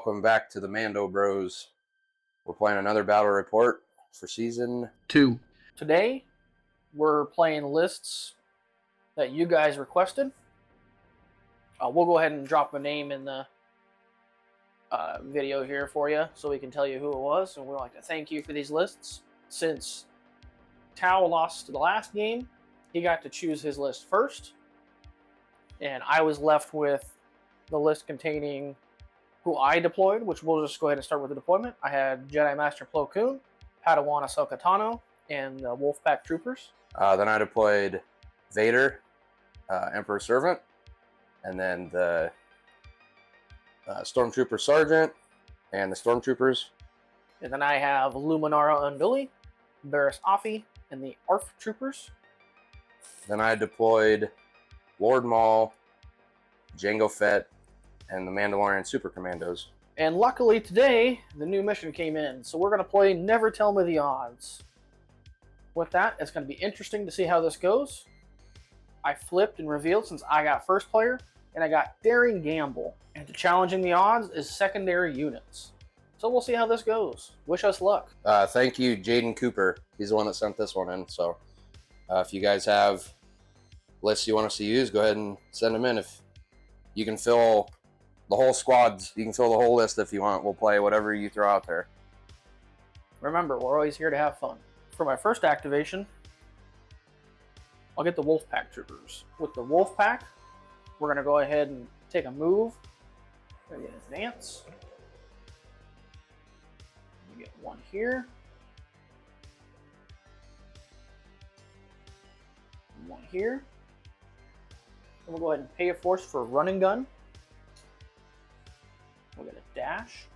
welcome back to the Mando-Bros. We're playing another battle report for Season 2. Today, we're playing lists that you guys requested. We'll go ahead and drop a name in the video here for you so we can tell you who it was. And we'd like to thank you for these lists. Since Tao lost the last game, he got to choose his list first. And I was left with the list containing who I deployed, which we'll just go ahead and start with the deployment. I had Jedi Master Plo Koon, Padawan Ahsoka Tano, and the Wolfpack Troopers. Then I deployed Vader, Emperor Servant, and then the Stormtrooper Sergeant and the Stormtroopers. And then I have Luminara Unduli, Barriss Offee, and the ARF Troopers. Then I deployed Lord Maul, Jango Fett, and the Mandalorian Super Commandos. And luckily today, the new mission came in, so we're going to play Never Tell Me the Odds. With that, it's going to be interesting to see how this goes. I flipped and revealed since I got first player, and I got Daring Gamble. And challenging the odds is secondary units. So we'll see how this goes. Wish us luck. Thank you, Jaden Cooper. He's the one that sent this one in. So if you guys have lists you want us to use, go ahead and send them in. If you can fill the whole squads, you can fill the whole list if you want. We'll play whatever you throw out there. Remember, we're always here to have fun. For my first activation, I'll get the Wolfpack Troopers. With the Wolfpack, we're going to go ahead and take a move. We're going to get advance. We get one here. One here. And we'll go ahead and pay a force for a running gun. We'll get a dash.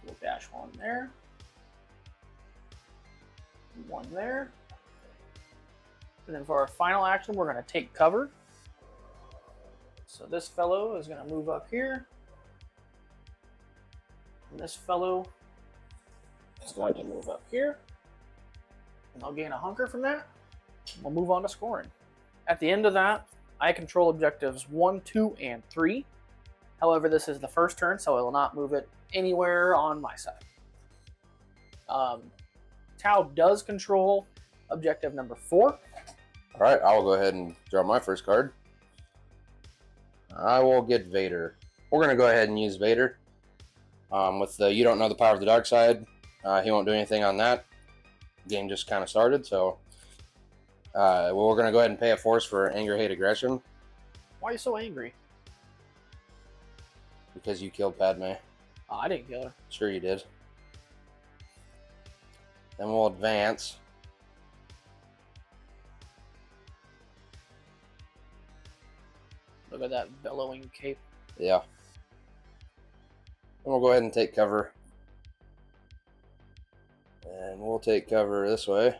We'll dash one there. One there. And then for our final action, we're going to take cover. So this fellow is going to move up here. And this fellow is going to move up here. And I'll gain a hunker from that. We'll move on to scoring. At the end of that, I control objectives 1, 2, and 3. However, this is the first turn, so I will not move it anywhere on my side. Tao does control objective number 4. All right, I'll go ahead and draw my first card. I will get Vader. We're going to go ahead and use Vader. With the You Don't Know the Power of the Dark Side, he won't do anything on that. Game just kind of started, so we're going to go ahead and pay a force for Anger, Hate, Aggression. Why are you so angry? Because you killed Padme. Oh, I didn't kill her. Sure you did. Then we'll advance. Look at that bellowing cape. Yeah. And we'll go ahead and take cover. And we'll take cover this way.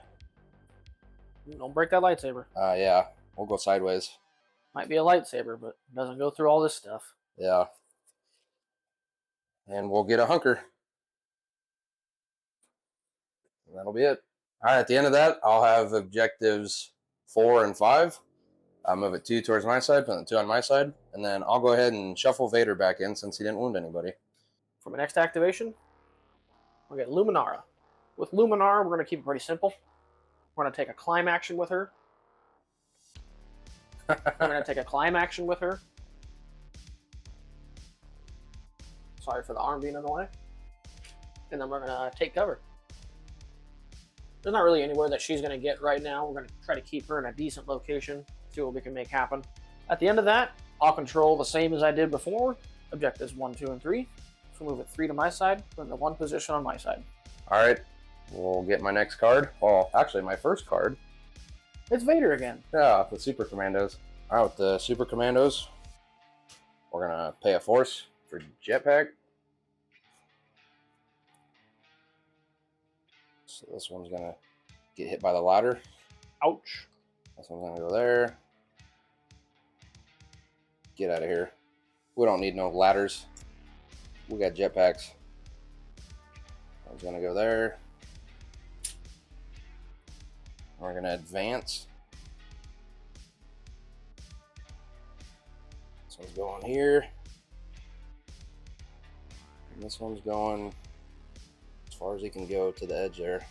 Don't break that lightsaber. Yeah. We'll go sideways. Might be a lightsaber, but it doesn't go through all this stuff. Yeah. And we'll get a hunker. And that'll be it. All right, at the end of that, I'll have objectives 4 and 5. I'll move it 2 towards my side, put it 2 on my side, and then I'll go ahead and shuffle Vader back in since he didn't wound anybody. For my next activation, we'll get Luminara. With Luminara, we're going to keep it pretty simple. We're going to take a climb action with her. I'm going to take a climb action with her. Sorry for the arm being in the way. And then we're going to take cover. There's not really anywhere that she's going to get right now. We're going to try to keep her in a decent location, see what we can make happen. At the end of that, I'll control the same as I did before. Objectives 1, 2, and 3. So move it 3 to my side, put it in the 1 position on my side. All right, we'll get my next card. Well, actually, my first card. It's Vader again. Yeah, the Super Commandos. All right, with the Super Commandos, we're going to pay a force for Jetpack. So this one's going to get hit by the ladder. Ouch. This one's going to go there. Get out of here. We don't need no ladders. We got jetpacks. One's going to go there. We're going to advance. This one's going here. And this one's going as far as he can go to the edge there.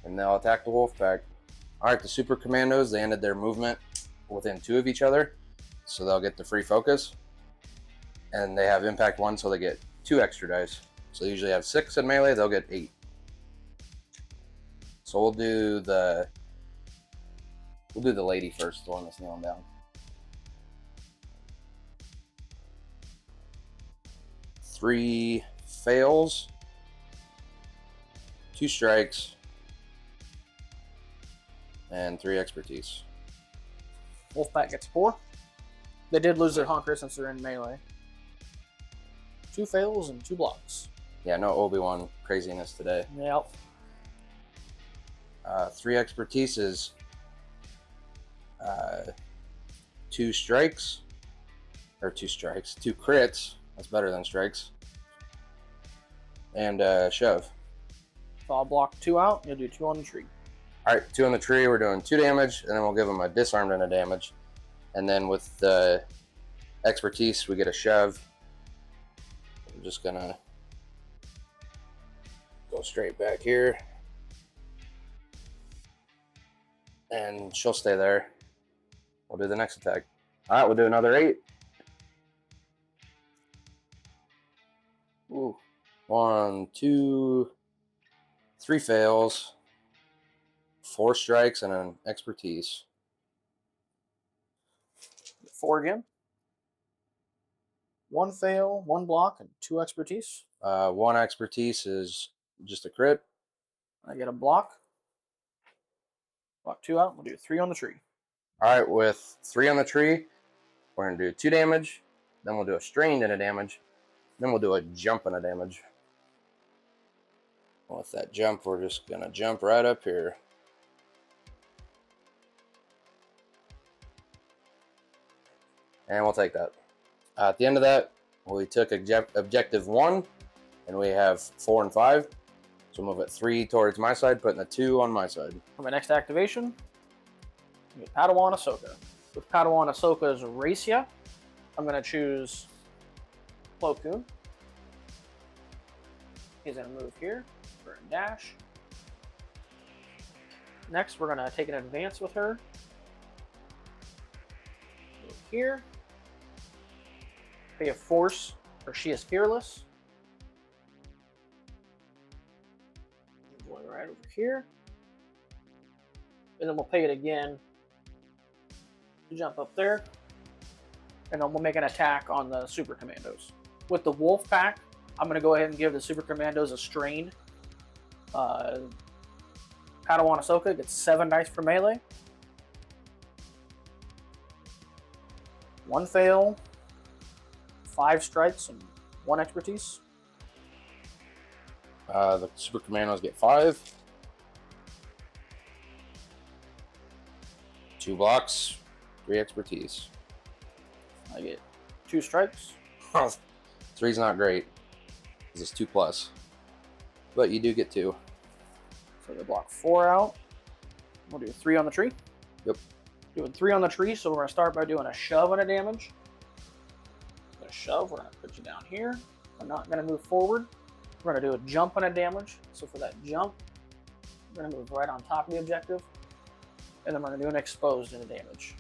And they'll attack the wolf pack. Alright, the super commandos, they ended their movement within 2 of each other. So they'll get the free focus. And they have impact 1, so they get 2 extra dice. So they usually have 6 in melee, they'll get 8. So we'll do the lady first, the one that's kneeling down. 3 fails, 2 strikes, and 3 expertise. Wolfpack gets 4. They did lose their honker since they're in melee. 2 fails and 2 blocks. Yeah, no Obi-Wan craziness today. Yep. 3 expertise is 2 strikes, or 2 strikes, 2 crits. That's better than strikes. And shove. So I'll block 2 out. You'll do 2 on the tree. All right, 2 on the tree. We're doing 2 damage, and then we'll give them a disarmed and a damage. And then with the expertise, we get a shove. I'm just gonna go straight back here. And she'll stay there. We'll do the next attack. All right, we'll do another 8. Ooh. 1, 2, 3 fails, 4 strikes, and an expertise. 4 again. 1 fail, 1 block, and 2 expertise. 1 expertise is just a crit. I get a block. Block 2 out. We'll do 3 on the tree. All right, with 3 on the tree, we're going to do 2 damage. Then we'll do a strained and a damage. Then we'll do a jump and a damage. With that jump, we're just going to jump right up here. And we'll take that. At the end of that, we took objective 1, and we have 4 and 5. So move it 3 towards my side, putting a 2 on my side. For my next activation, we have Padawan Ahsoka. With Padawan Ahsoka's Racia, I'm going to choose Plo Koon. He's going to move here for a dash. Next, we're going to take an advance with her. Move here. Pay a force, or she is fearless. Going right over here. And then we'll pay it again. Jump up there. And then we'll make an attack on the Super Commandos. With the Wolf Pack, I'm going to go ahead and give the Super Commandos a strain. Padawan Ahsoka gets 7 dice for melee. 1 fail, 5 strikes, and 1 expertise. The Super Commandos get 5. 2 blocks, 3 expertise. I get 2 strikes. 3's not great, because it's 2+. But you do get 2. So they block 4 out. We'll do 3 on the tree. Yep. Doing 3 on the tree, so we're going to start by doing a shove and a damage. A shove, we're going to put you down here. We're not going to move forward. We're going to do a jump and a damage. So for that jump, we're going to move right on top of the objective. And then we're going to do an exposed and a damage.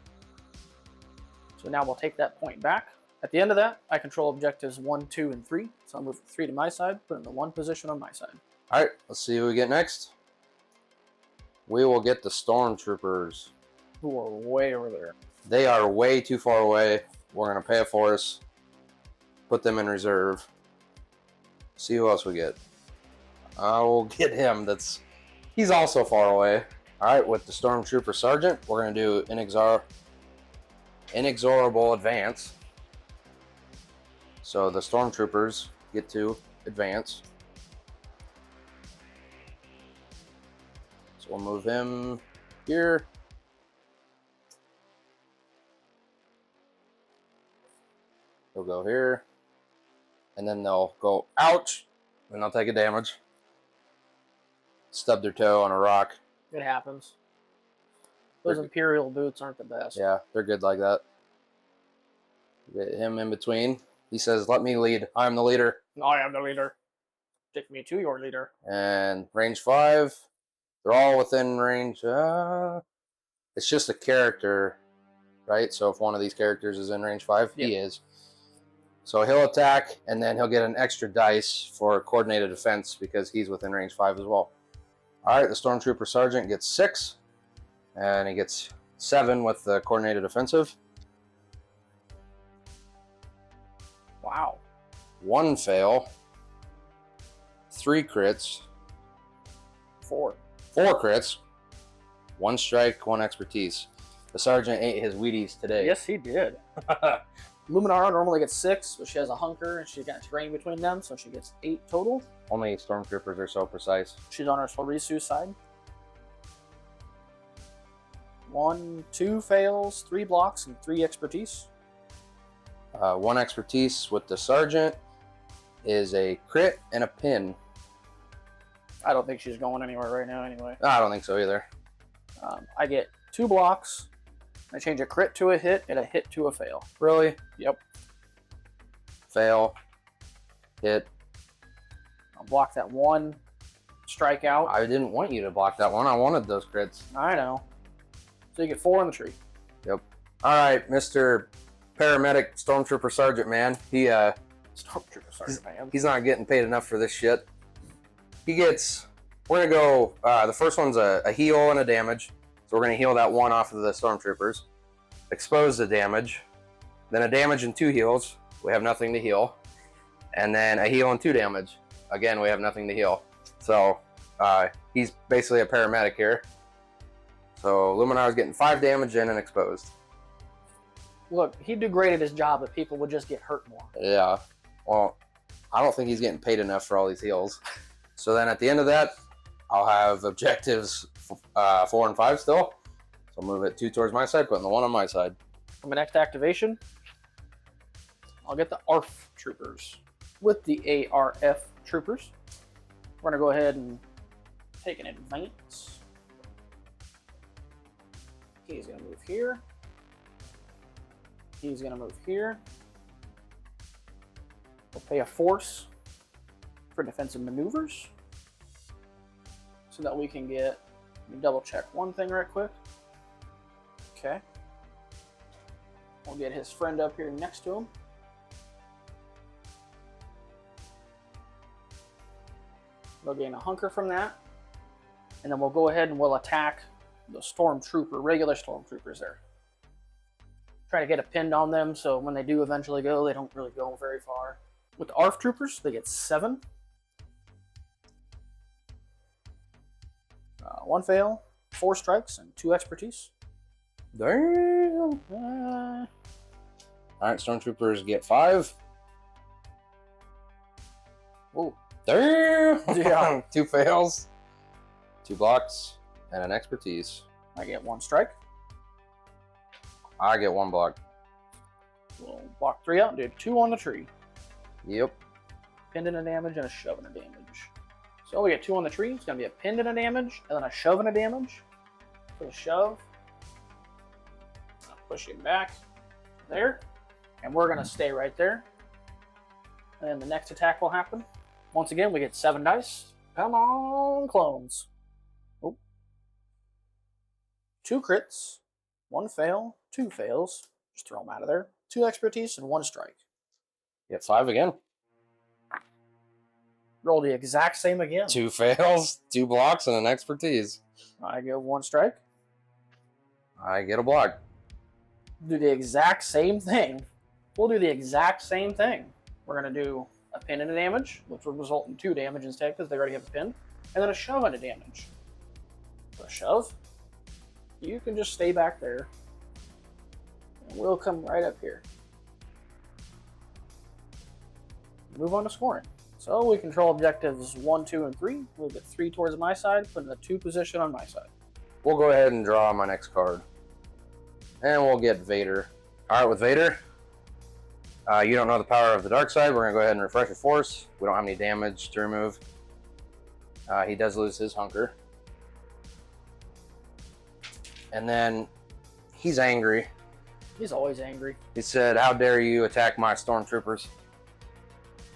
So now we'll take that point back. At the end of that, I control objectives 1, 2, and 3. So I'll move 3 to my side, put in the 1 position on my side. All right, let's see who we get next. We will get the Stormtroopers. Who are way over there. They are way too far away. We're going to pay a force, put them in reserve. See who else we get. I will get him. He's also far away. All right, with the Stormtrooper Sergeant, we're going to do inexorable advance. So the Stormtroopers get to advance. So we'll move him here. He'll go here. And then they'll go ouch, and they'll take a damage. Stub their toe on a rock. It happens. Those Imperial boots aren't the best. Yeah, they're good like that. Get him in between. He says, let me lead. I'm the leader. I am the leader. Take me to your leader. And range 5. They're all within range. It's just a character, right? So if one of these characters is in range 5, Yep. he is. So he'll attack, and then he'll get an extra dice for coordinated defense because he's within range 5 as well. All right, the Stormtrooper Sergeant gets 6, and he gets 7 with the coordinated offensive. Wow. 1 fail. 3 crits. 4. 4 crits. 1 strike, 1 expertise. The Sergeant ate his Wheaties today. Yes, he did. Luminara normally gets 6, but she has a hunker and she got terrain between them, so she gets 8 total. Only Stormtroopers are so precise. She's on her Sorisu side. 1, 2 fails, 3 blocks, and 3 expertise. 1 expertise with the Sergeant is a crit and a pin. I don't think she's going anywhere right now anyway. I don't think so either. I get 2 blocks. I change a crit to a hit and a hit to a fail. Really? Yep. Fail. Hit. I'll block that 1 strikeout. I didn't want you to block that one. I wanted those crits. I know. So you get 4 on the tree. Yep. All right, Mr. Paramedic Stormtrooper Sergeant, man. Stormtrooper Sergeant, man. He's not getting paid enough for this shit. He gets... We're going to go... the first one's a heal and a damage. So we're going to heal that 1 off of the Stormtroopers. Expose the damage. Then a damage and 2 heals. We have nothing to heal. And then a heal and 2 damage. Again, we have nothing to heal. So he's basically a paramedic here. So Luminar's getting 5 damage in and exposed. Look, he'd do great at his job if people would just get hurt more. Yeah. Well, I don't think he's getting paid enough for all these heals. So then at the end of that, I'll have objectives 4 and 5 still. So I'll move it 2 towards my side, putting the 1 on my side. For my next activation, I'll get the ARF troopers with the ARF troopers. We're going to go ahead and take an advance. He's going to move here. He's going to move here. We'll pay a force for defensive maneuvers so that we can get, let me double check one thing right quick. Okay. We'll get his friend up here next to him. They'll gain a hunker from that. And then we'll go ahead and we'll attack the regular stormtroopers there. Try to get a pinned on them so when they do eventually go, they don't really go very far. With the ARF troopers, they get 7. 1 fail, 4 strikes, and 2 expertise. Damn. Uh, Alright, Stormtroopers get 5. Whoa. Damn. Yeah. 2 fails, 2 blocks, and an expertise. I get 1 strike. I get 1 block. We'll block 3 out and do 2 on the tree. Yep. Pinned in a damage and a shove in a damage. So we get 2 on the tree. It's going to be a pinned in a damage and then a shove in a damage. For the shove, I'll push him back there. And we're going to stay right there. And then the next attack will happen. Once again, we get 7 dice. Come on, clones. Oh. 2 crits, 1 fail, 2 fails. Just throw them out of there. 2 expertise and 1 strike. Get 5 again. Roll the exact same again. 2 fails, 2 blocks, and an expertise. I get 1 strike. I get a block. Do the exact same thing. We'll do the exact same thing. We're going to do a pin and a damage, which will result in 2 damage instead because they already have a pin, and then a shove and a damage. For a shove, you can just stay back there, and we'll come right up here. Move on to scoring. So we control objectives 1, 2, and 3. We'll get 3 towards my side, put in the 2 position on my side. We'll go ahead and draw my next card. And we'll get Vader. Alright, with Vader, you don't know the power of the dark side. We're going to go ahead and refresh your force. We don't have any damage to remove. He does lose his hunker. And then he's angry. He's always angry. He said, "How dare you attack my stormtroopers?"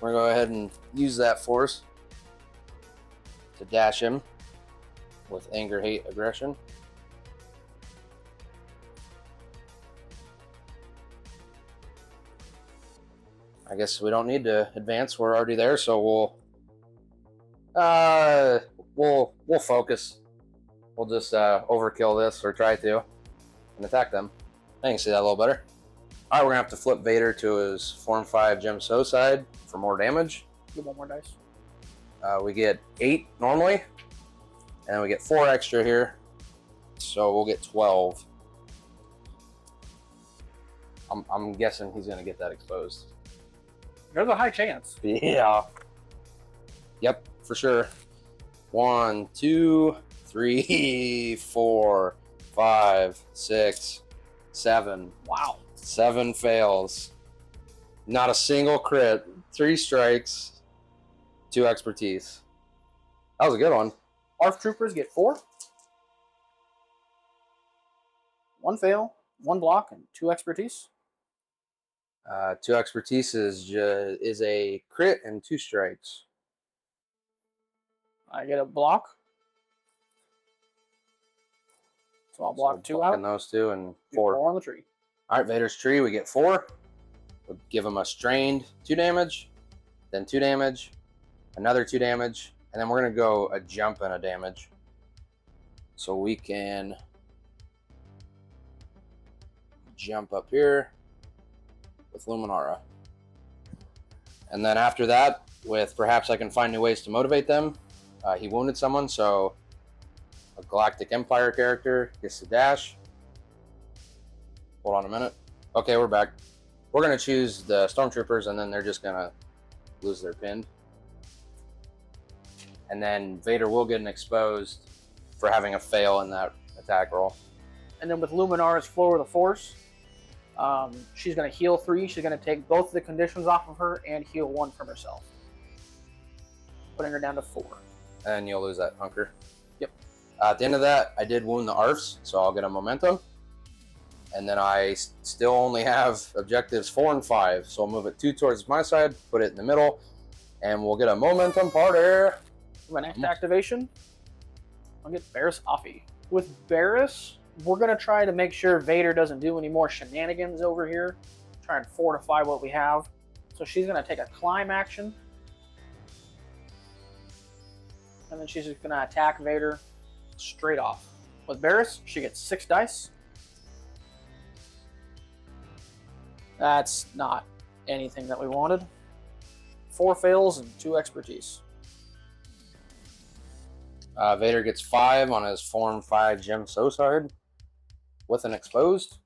We're gonna go ahead and use that force to dash him with anger, hate, aggression. I guess we don't need to advance. We're already there, so we'll focus. We'll just overkill this, or try to, and attack them. I can see that a little better. All right, we're gonna have to flip Vader to his Form 5 Gem So side for more damage. Get one more dice. We get 8 normally, and we get 4 extra here, so we'll get 12. I'm guessing he's gonna get that exposed. There's a high chance. Yeah. Yep, for sure. 1, 2, 3, 4, 5, 6, 7. Wow. 7 fails. Not a single crit. 3 strikes. 2 expertise. That was a good one. ARF troopers get 4. 1 fail, 1 block, and 2 expertise. 2 expertise is a crit and 2 strikes. I get a block. So I'll block 2 out. And those 2 and 4. 4 on the tree. All right, Vader's tree, we get 4. We'll give him a strained 2 damage, then 2 damage, another 2 damage, and then we're going to go a jump and a damage. So we can jump up here with Luminara. And then after that, with perhaps I can find new ways to motivate them. He wounded someone, so a Galactic Empire character gets to dash. Hold on a minute. Okay, we're back. We're going to choose the Stormtroopers, and then they're just going to lose their pin. And then Vader will get an exposed for having a fail in that attack roll. And then with Luminara's Flow of the Force, she's going to heal 3. She's going to take both the conditions off of her and heal 1 from herself, putting her down to 4. And you'll lose that hunker. Yep. At the end of that, I did wound the ARFs, so I'll get a momentum. And then I still only have objectives 4 and 5, so I'll move it 2 towards my side, put it in the middle, and we'll get a momentum party. My next activation, I'll get Barriss Offee. With Barriss, we're going to try to make sure Vader doesn't do any more shenanigans over here. Try and fortify what we have. So she's going to take a climb action. And then she's just going to attack Vader straight off. With Barriss, she gets 6 dice. That's not anything that we wanted. 4 fails and 2 expertise. Vader gets 5 on his Form 5 Gem So side with an exposed.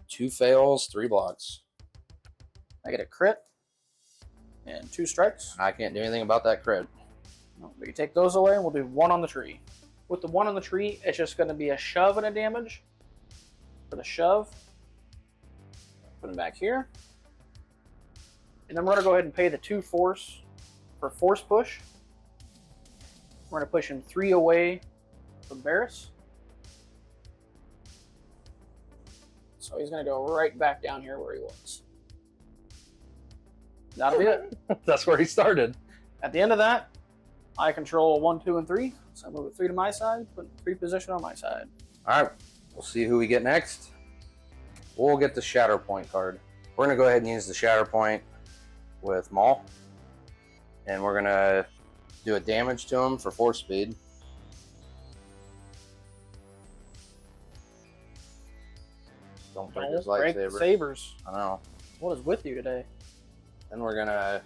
2 fails, 3 blocks. I get a crit and 2 strikes. I can't do anything about that crit. No, but you take those away and we'll do 1 on the tree. With the 1 on the tree, it's just going to be a shove and a damage. For the shove, put him back here. And then we're going to go ahead and pay the 2 force for force push. We're going to push him 3 away from Barriss. So he's going to go right back down here where he was. That'll be it. That's where he started. At the end of that, I control 1, 2, and 3. So I move it 3 to my side, put 3 position on my side. All right, we'll see who we get next. We'll get the Shatterpoint card. We're going to go ahead and use the Shatterpoint with Maul. And we're going to do a damage to him for force speed. Don't break his Break the lightsaber. sabers. I know. What is with you today? Then we're going to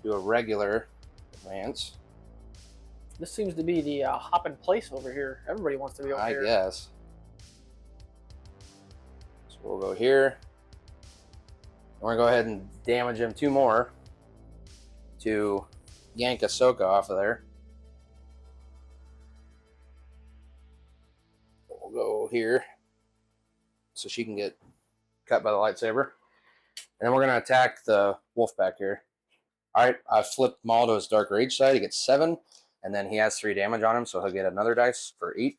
do a regular advance. This seems to be the hop in place over here. Everybody wants to be over here. I guess. So we'll go here. We're going to go ahead and damage him 2 more to yank Ahsoka off of there. We'll go here so she can get cut by the lightsaber. And then we're going to attack the wolf back here. All right, I flipped Maul to his Dark Rage side. He gets 7, and then he has 3 damage on him, so he'll get another dice for 8.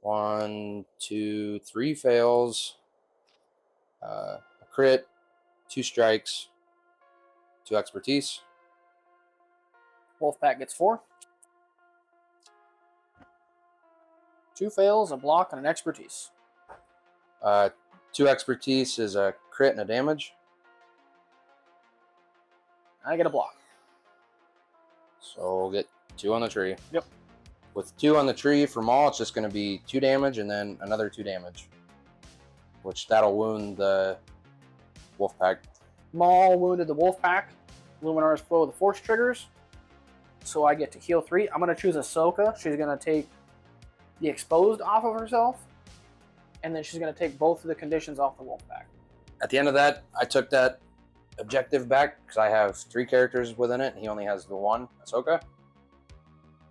1, 2, 3 fails. A crit, 2 strikes, 2 expertise. Wolfpack gets 4. 2 fails, a block, and an expertise. 2 expertise is a crit and a damage. I get a block. So we'll get 2 on the tree. Yep. With 2 on the tree for Maul, it's just going to be 2 damage and then another 2 damage. Which that'll wound the Wolfpack. Maul wounded the Wolfpack. Luminar's Flow of the Force triggers. So I get to heal 3. I'm going to choose Ahsoka. She's going to take the exposed off of herself. And then she's going to take both of the conditions off the Wolfpack. At the end of that, I took that objective back because I have 3 characters within it and he only has the 1, Ahsoka.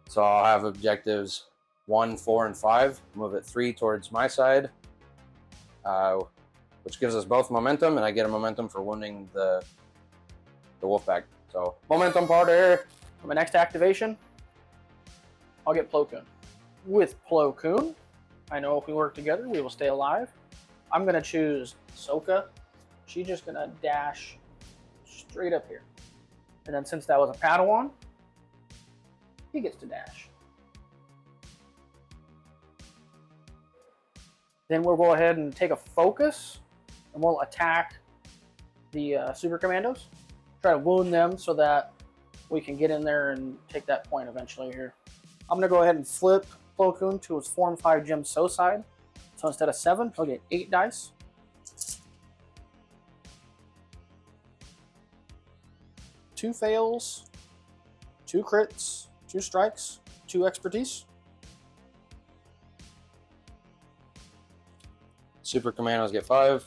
So I'll have objectives 1, 4, and 5. Move it 3 towards my side, which gives us both momentum, and I get a momentum for wounding the Wolfpack. So momentum party. For my next activation, I'll get Plo Koon. With Plo Koon, I know if we work together, we will stay alive. I'm going to choose Ahsoka. She's just going to dash straight up here. And then since that was a Padawan, he gets to dash. Then we'll go ahead and take a focus, and we'll attack the Super Commandos. Try to wound them so that we can get in there and take that point eventually here. I'm going to go ahead and flip Plo Koon to his Form 5 Gem So side. So instead of 7, he'll get 8 dice. Two fails, 2 crits, 2 strikes, 2 expertise. Super Commandos get 5.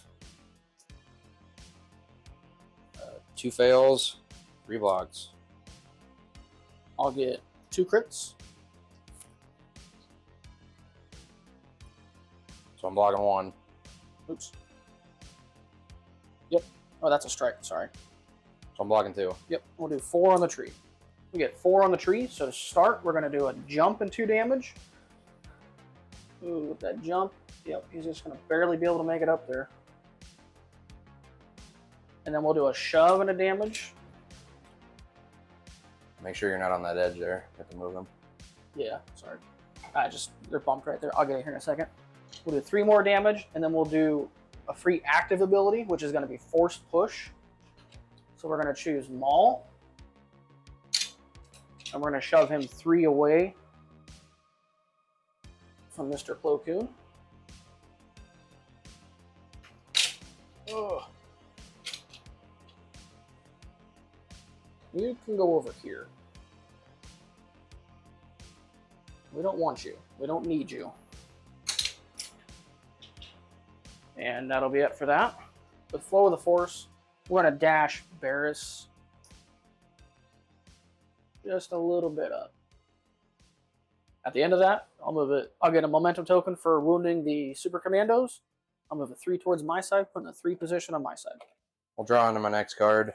2 fails, 3 blocks. I'll get 2 crits. So I'm blocking 1. Oops. Yep. Oh, that's a strike. Sorry. So I'm blocking 2. Yep. We'll do 4 on the tree. We get 4 on the tree. So to start, we're going to do a jump and 2 damage. Ooh, with that jump, yep, he's just going to barely be able to make it up there. And then we'll do a shove and a damage. Make sure you're not on that edge there. You have to move them. Yeah, sorry. They're bumped right there. I'll get it here in a second. We'll do 3 more damage, and then we'll do a free active ability, which is going to be Forced Push. So we're going to choose Maul. And we're going to shove him 3 away from Mr. Plo Koon. Ugh. You can go over here. We don't want you. We don't need you. And that'll be it for that. With Flow of the Force, we're going to dash Barris just a little bit up. At the end of that, I'll get a momentum token for wounding the Super Commandos. I'll move it 3 towards my side, put in a 3 position on my side. We'll draw into my next card.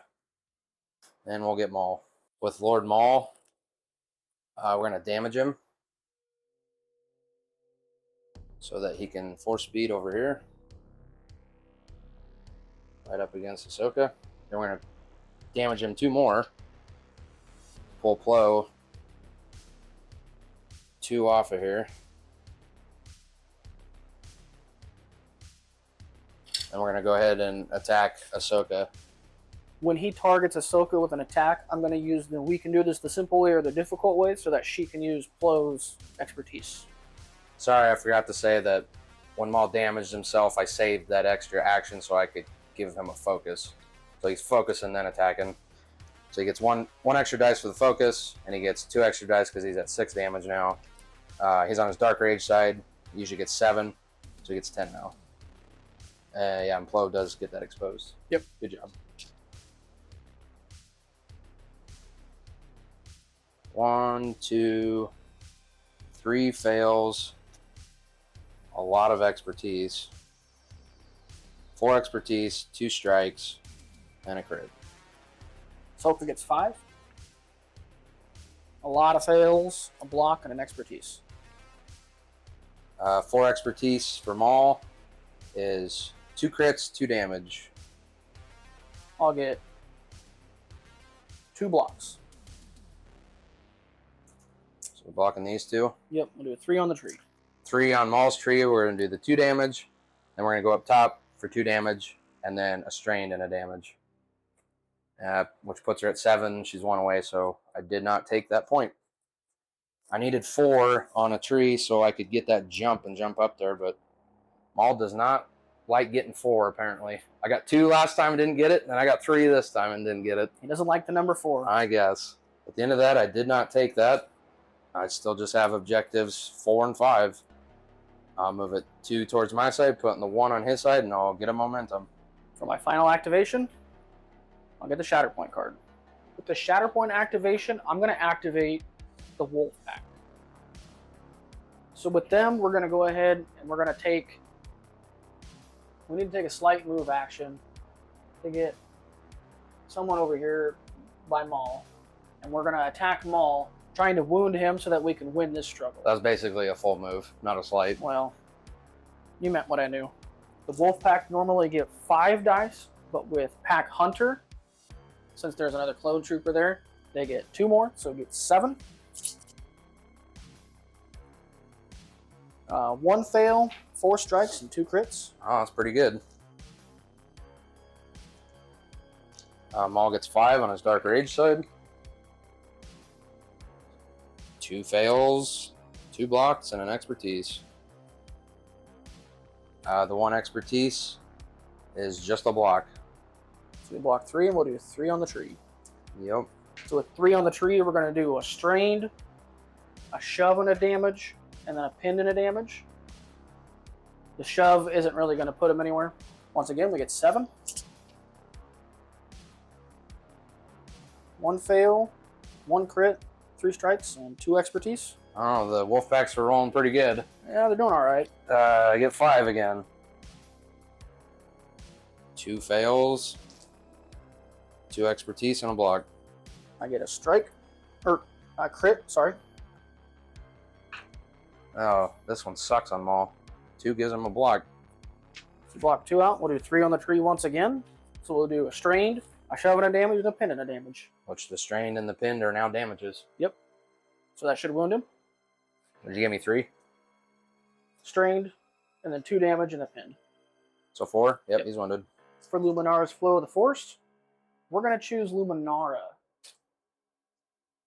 Then we'll get Maul. With Lord Maul, we're going to damage him so that he can force speed over here. Right up against Ahsoka. Then we're going to damage him 2 more. Pull Plo 2 off of here. And we're going to go ahead and attack Ahsoka. When he targets Ahsoka with an attack, I'm going to use we can do this the simple way or the difficult way so that she can use Plo's expertise. Sorry, I forgot to say that when Maul damaged himself, I saved that extra action so I could give him a focus. So he's focusing, then attacking. So he gets one extra dice for the focus, and he gets 2 extra dice because he's at 6 damage now. He's on his Dark Rage side. He usually gets 7, so he gets 10 now. Yeah, and Plo does get that exposed. Yep. Good job. 1, 2, 3 fails. A lot of expertise. 4 expertise, 2 strikes, and a crit. Ahsoka gets 5. A lot of fails, a block, and an expertise. 4 expertise for Maul is 2 crits, 2 damage. I'll get 2 blocks. So we're blocking these 2. Yep, we'll do a 3 on the tree. 3 on Maul's tree. We're going to do the 2 damage. Then we're going to go up top for 2 damage. And then a strained and a damage. Which puts her at 7. She's 1 away, so I did not take that point. I needed 4 on a tree so I could get that jump and jump up there, but Maul does not like getting 4, apparently. I got 2 last time and didn't get it, and I got 3 this time and didn't get it. He doesn't like the number 4. I guess. At the end of that, I did not take that. I still just have objectives 4 and 5. I'll move it 2 towards my side, putting the 1 on his side, and I'll get a momentum. For my final activation, I'll get the Shatterpoint card. With the Shatterpoint activation, I'm going to activate the Wolf Pack. So with them, we're going to go ahead and we're going to take... We need to take a slight move action to get someone over here by Maul. And we're going to attack Maul, trying to wound him so that we can win this struggle. That was basically a full move, not a slight. Well, you meant what I knew. The Wolf Pack normally get 5 dice, but with Pack Hunter, since there's another Clone Trooper there, they get 2 more, so it gets 7. 1 fail, 4 strikes, and 2 crits. Oh, that's pretty good. Maul gets 5 on his Dark Rage side. 2 fails, 2 blocks, and an expertise. The 1 expertise is just a block. So we block 3, and we'll do 3 on the tree. Yep. So with 3 on the tree, we're going to do a strained, a shove and a damage, and then a pin and a damage. The shove isn't really going to put him anywhere. Once again, we get 7. 1 fail, 1 crit, 3 strikes, and 2 expertise. Oh, the Wolfpacks are rolling pretty good. Yeah, they're doing all right. I get 5 again. 2 fails, 2 expertise, and a block. I get a strike, or a crit, sorry. Oh, this one sucks on Maul. 2 gives him a block. So block 2 out, we'll do 3 on the tree once again. So we'll do a strained, a shove and a damage, and a pin and a damage. Which the strained and the pinned are now damages. Yep. So that should wound him. Did you give me 3? Strained, and then 2 damage and a pin. So 4? Yep, he's wounded. For Luminara's Flow of the Force, we're going to choose Luminara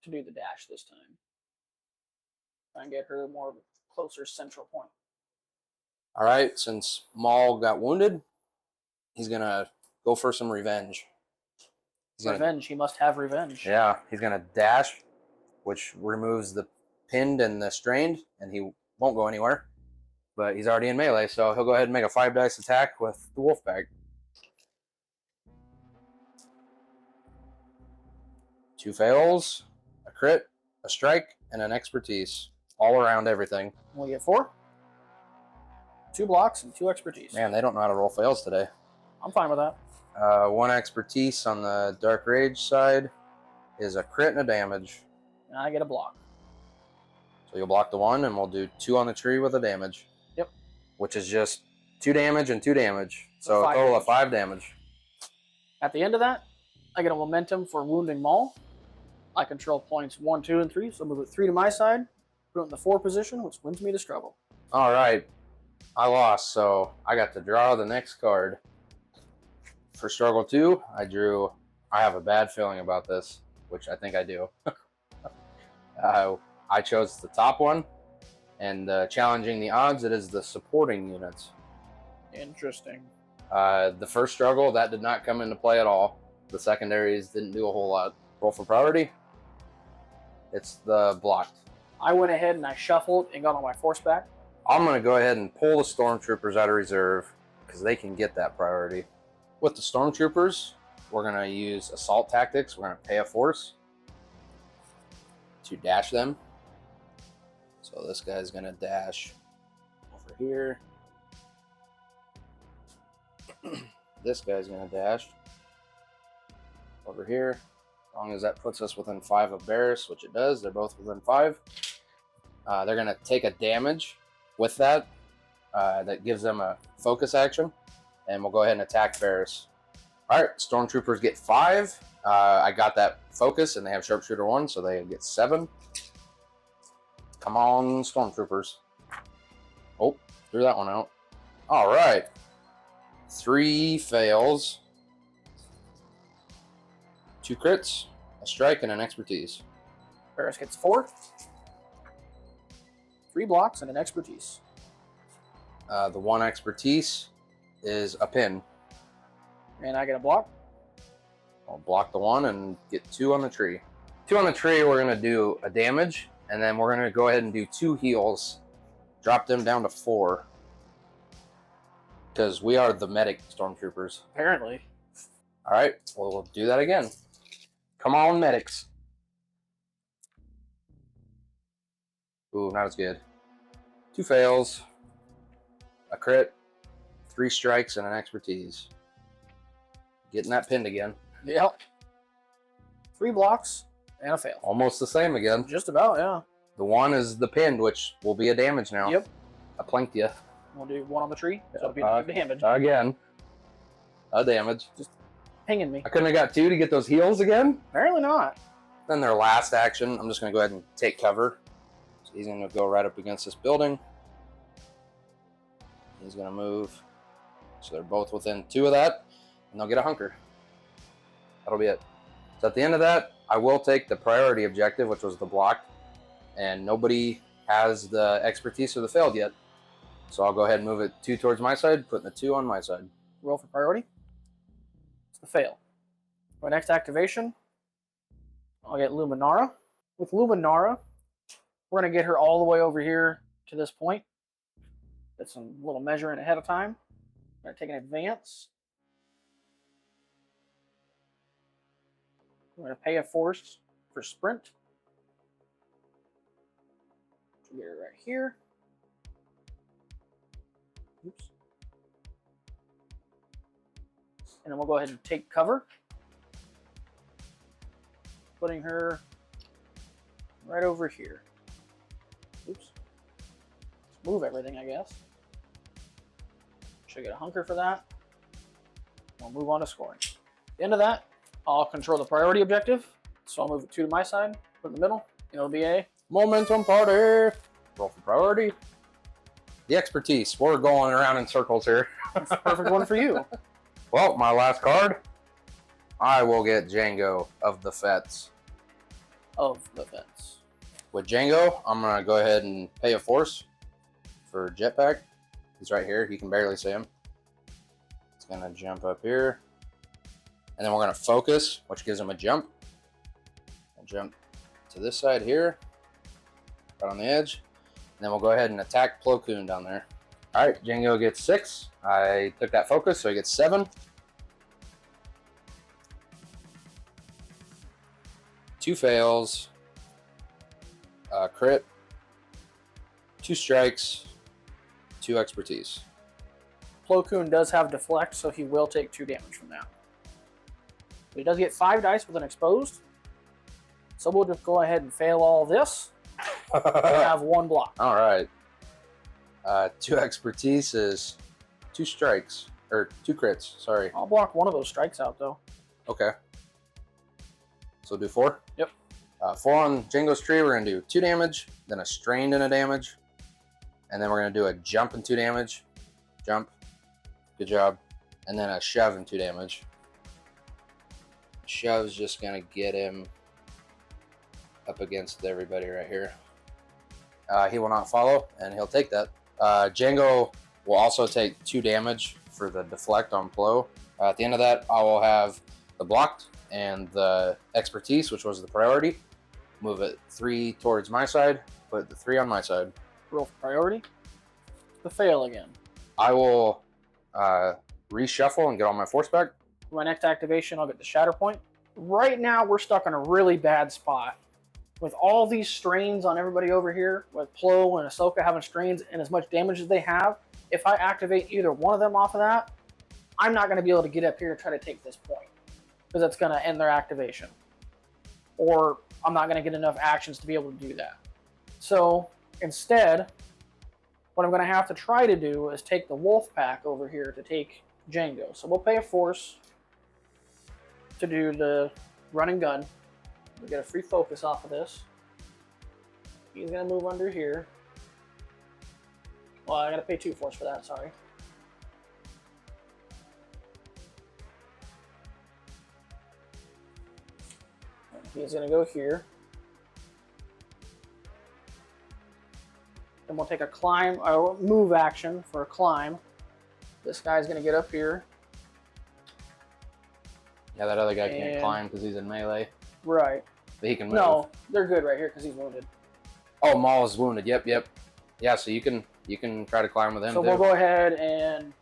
to do the dash this time. Try and get her more of a closer central point. All right, since Maul got wounded, he's going to go for some revenge. Revenge, he must have revenge. Yeah, he's going to dash, which removes the pinned and the strained, and he won't go anywhere. But he's already in melee, so he'll go ahead and make a 5 dice attack with the wolf bag. 2 fails, a crit, a strike, and an expertise. All around everything. We'll get 4. 2 blocks and 2 expertise. Man, they don't know how to roll fails today. I'm fine with that. 1 expertise on the Dark Rage side is a crit and a damage. And I get a block. So you'll block the 1, and we'll do 2 on the tree with a damage. Yep. Which is just 2 damage and 2 damage. So a total of 5 damage. At the end of that, I get a momentum for wounding Maul. I control points 1, 2, and 3, so move it 3 to my side. Put it in the 4 position, which wins me the struggle. All right. I lost, so I got to draw the next card. For struggle 2, I have a bad feeling about this, which I think I do. I chose the top one, and challenging the odds, it is the supporting units. Interesting. The first struggle, that did not come into play at all. The secondaries didn't do a whole lot. Roll for priority. It's the blocked. I went ahead and I shuffled and got on my force back. I'm going to go ahead and pull the stormtroopers out of reserve because they can get that priority. With the stormtroopers, we're going to use assault tactics. We're going to pay a force to dash them. So this guy's going to dash over here. This guy's going to dash over here. As long as that puts us within 5 of Barris, which it does. They're both within 5. They're going to take a damage with that. That gives them a focus action. and we'll go ahead and attack Ferris. All right, Stormtroopers get 5. I got that focus, and they have Sharpshooter 1, so they get 7. Come on, Stormtroopers. Oh, threw that one out. All right. 3 fails. 2 crits, a strike, and an expertise. Ferris gets 4. 3 blocks and an expertise. The 1 expertise is a pin. And I get a block. I'll block the 1 and get 2 on the tree. 2 on the tree, we're going to do a damage, and then we're going to go ahead and do 2 heals. Drop them down to 4. Because we are the medic Stormtroopers. Apparently. All right, well, we'll do that again. Come on, medics. Ooh, not as good. 2 fails, a crit, 3 strikes, and an expertise. Getting that pinned again. Yep. 3 blocks and a fail. Almost the same again. Just about, yeah. The 1 is the pinned, which will be a damage now. Yep. I planked you. We'll do 1 on the tree, so it'll be a damage. Again. A damage. Just pinging me. I couldn't have got 2 to get those heals again? Apparently not. Then their last action, I'm just going to go ahead and take cover. So he's going to go right up against this building. He's going to move. So they're both within 2 of that, and they'll get a hunker. That'll be it. So at the end of that, I will take the priority objective, which was the block, and nobody has the expertise or the failed yet. So I'll go ahead and move it 2 towards my side, putting the 2 on my side. Roll for priority. It's the fail. My next activation, I'll get Luminara. With Luminara, we're going to get her all the way over here to this point. Get some little measuring ahead of time. I'm going to take an advance. We're going to pay a force for sprint. Get her right here. Oops. And then we'll go ahead and take cover. Putting her right over here. Oops. Let's move everything, I guess. Should get a hunker for that. We'll move on to scoring. At the end of that, I'll control the priority objective. So I'll move it 2 to my side, put it in the middle, and it'll be a momentum party. Roll for priority. The expertise. We're going around in circles here. That's the perfect one for you. Well, my last card. I will get Django of the Fett's. Of the fence. With Django, I'm going to go ahead and pay a force for jetpack. He's right here. You can barely see him. It's going to jump up here. And then we're going to focus, which gives him a jump. I'll jump to this side here. Right on the edge. And then we'll go ahead and attack Plo Koon down there. All right, Django gets 6. I took that focus, so he gets 7. 2 fails. Crit. 2 strikes. 2 expertise. Plo Koon does have deflect, so he will take 2 damage from that. But he does get 5 dice with an exposed. So we'll just go ahead and fail all this. And have 1 block. All right. 2 expertise is 2 strikes. Or 2 crits, sorry. I'll block 1 of those strikes out, though. Okay. So do 4? Yep. 4 on Django's tree, we're going to do 2 damage, then a strained and a damage. And then we're going to do a jump and 2 damage. Jump. Good job. And then a shove and 2 damage. Shove's just going to get him up against everybody right here. He will not follow, and he'll take that. Django will also take 2 damage for the deflect on Plo. At the end of that, I will have the blocked and the expertise, which was the priority. Move it 3 towards my side, put the 3 on my side. Roll for priority. The fail again. I will reshuffle and get all my force back. For my next activation, I'll get the Shatterpoint. Right now, we're stuck in a really bad spot. With all these strains on everybody over here, with Plo and Ahsoka having strains and as much damage as they have, if I activate either one of them off of that, I'm not going to be able to get up here and try to take this point. Because that's going to end their activation. Or I'm not going to get enough actions to be able to do that. So instead, what I'm going to have to try to do is take the wolf pack over here to take Django. So we'll pay a force to do the run and gun. We get a free focus off of this. He's gonna move under here. Well, I gotta pay 2 force for that, sorry. He's gonna go here. Then we'll take a climb, or move action for a climb. This guy's gonna get up here. Yeah, that other guy can't climb because he's in melee. Right. But he can move. No, they're good right here because he's wounded. Oh, Maul is wounded. Yep, yep. Yeah, so you can try to climb with him. So too. we'll go ahead and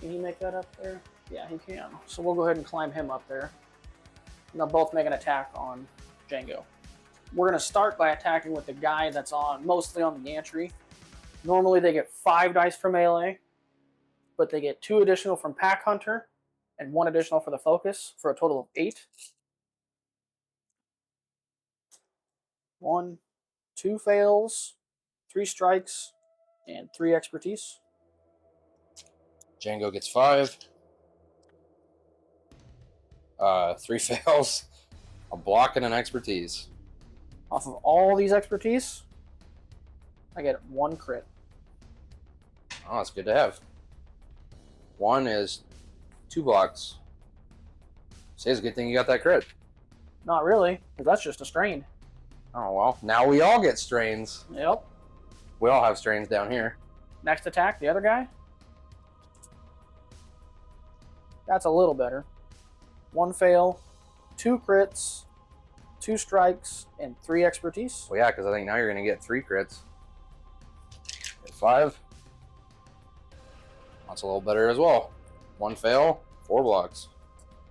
can he make that up there? Yeah, he can. So we'll go ahead and climb him up there. And they'll both make an attack on Django. We're gonna start by attacking with the guy that's mostly on the gantry. Normally they get 5 dice for melee, but they get 2 additional from Pack Hunter and 1 additional for the focus for a total of 8. 1, 2 fails, 3 strikes, and 3 expertise. Django gets 5. 3 fails. A block and an expertise. Off of all these expertise, I get 1 crit. Oh, that's good to have. 1 is 2 blocks. Say it's a good thing you got that crit. Not really, because that's just a strain. Oh, well. Now we all get strains. Yep. We all have strains down here. Next attack, the other guy. That's a little better. 1 fail, 2 crits, 2 strikes, and 3 expertise. Well, yeah, because I think now you're going to get 3 crits. Get 5. That's a little better as well. 1 fail, 4 blocks.